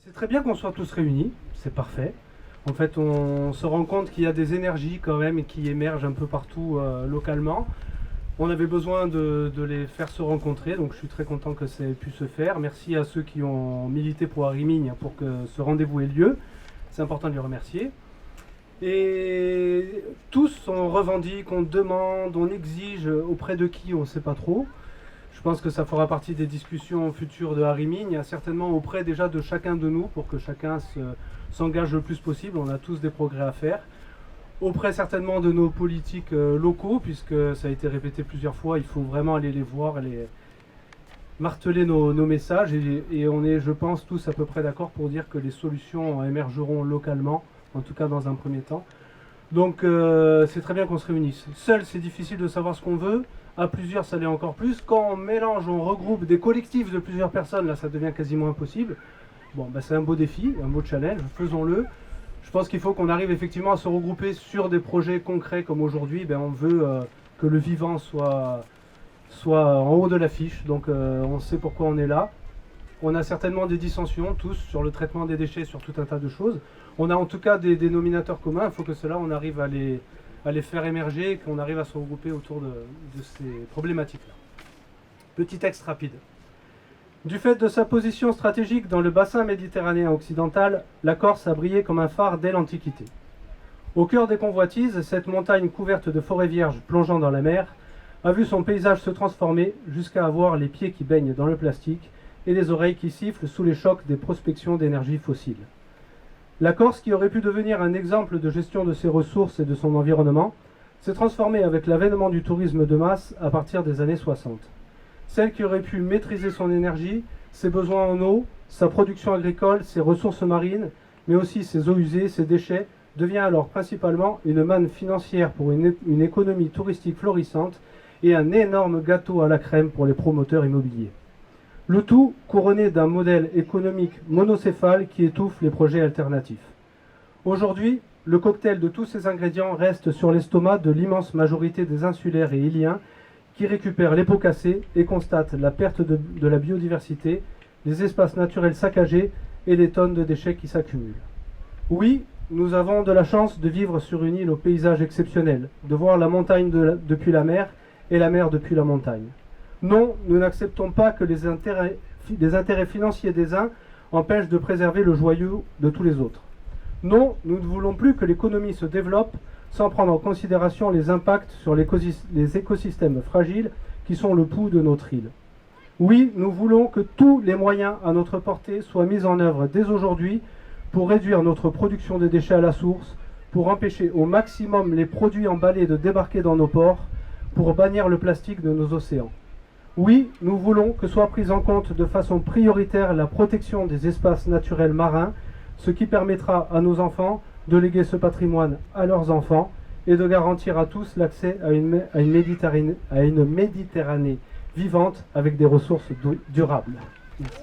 C'est très bien qu'on soit tous réunis, c'est parfait. En fait, on se rend compte qu'il y a des énergies quand même qui émergent un peu partout localement. On avait besoin de les faire se rencontrer, donc je suis très content que ça ait pu se faire. Merci à ceux qui ont milité pour Harimigne pour que ce rendez-vous ait lieu. C'est important de les remercier. Et tous on revendique, on demande, on exige auprès de qui, on ne sait pas trop. Je pense que ça fera partie des discussions futures de Harimigne, certainement auprès déjà de chacun de nous pour que chacun s'engage le plus possible. On a tous des progrès à faire. Auprès certainement de nos politiques locaux, puisque ça a été répété plusieurs fois, il faut vraiment aller les voir, marteler nos messages. Et on est, je pense, tous à peu près d'accord pour dire que les solutions émergeront localement, en tout cas dans un premier temps. Donc c'est très bien qu'on se réunisse. Seul, c'est difficile de savoir ce qu'on veut. À plusieurs, ça l'est encore plus. Quand on mélange, on regroupe des collectifs de plusieurs personnes, là, ça devient quasiment impossible. Bon, bah, c'est un beau défi, un beau challenge, faisons-le. Je pense qu'il faut qu'on arrive effectivement à se regrouper sur des projets concrets comme aujourd'hui. Ben, on veut que le vivant soit en haut de l'affiche, donc on sait pourquoi on est là. On a certainement des dissensions, tous, sur le traitement des déchets, sur tout un tas de choses. On a en tout cas des dénominateurs communs, il faut que cela, on arrive à les faire émerger et qu'on arrive à se regrouper autour de ces problématiques-là. Petit texte rapide. Du fait de sa position stratégique dans le bassin méditerranéen occidental, la Corse a brillé comme un phare dès l'Antiquité. Au cœur des convoitises, cette montagne couverte de forêts vierges plongeant dans la mer a vu son paysage se transformer jusqu'à avoir les pieds qui baignent dans le plastique et les oreilles qui sifflent sous les chocs des prospections d'énergie fossile. La Corse, qui aurait pu devenir un exemple de gestion de ses ressources et de son environnement, s'est transformée avec l'avènement du tourisme de masse à partir des années 60. Celle qui aurait pu maîtriser son énergie, ses besoins en eau, sa production agricole, ses ressources marines, mais aussi ses eaux usées, ses déchets, devient alors principalement une manne financière pour une économie touristique florissante et un énorme gâteau à la crème pour les promoteurs immobiliers. Le tout couronné d'un modèle économique monocéphale qui étouffe les projets alternatifs. Aujourd'hui, le cocktail de tous ces ingrédients reste sur l'estomac de l'immense majorité des insulaires et îliens qui récupèrent les pots cassés et constatent la perte de la biodiversité, les espaces naturels saccagés et les tonnes de déchets qui s'accumulent. Oui, nous avons de la chance de vivre sur une île au paysage exceptionnel, de voir la montagne depuis la mer et la mer depuis la montagne. Non, nous n'acceptons pas que les intérêts financiers des uns empêchent de préserver le joyau de tous les autres. Non, nous ne voulons plus que l'économie se développe sans prendre en considération les impacts sur les écosystèmes fragiles qui sont le pouls de notre île. Oui, nous voulons que tous les moyens à notre portée soient mis en œuvre dès aujourd'hui pour réduire notre production de déchets à la source, pour empêcher au maximum les produits emballés de débarquer dans nos ports, pour bannir le plastique de nos océans. Oui, nous voulons que soit prise en compte de façon prioritaire la protection des espaces naturels marins, ce qui permettra à nos enfants de léguer ce patrimoine à leurs enfants et de garantir à tous l'accès à une Méditerranée vivante avec des ressources durables. Merci.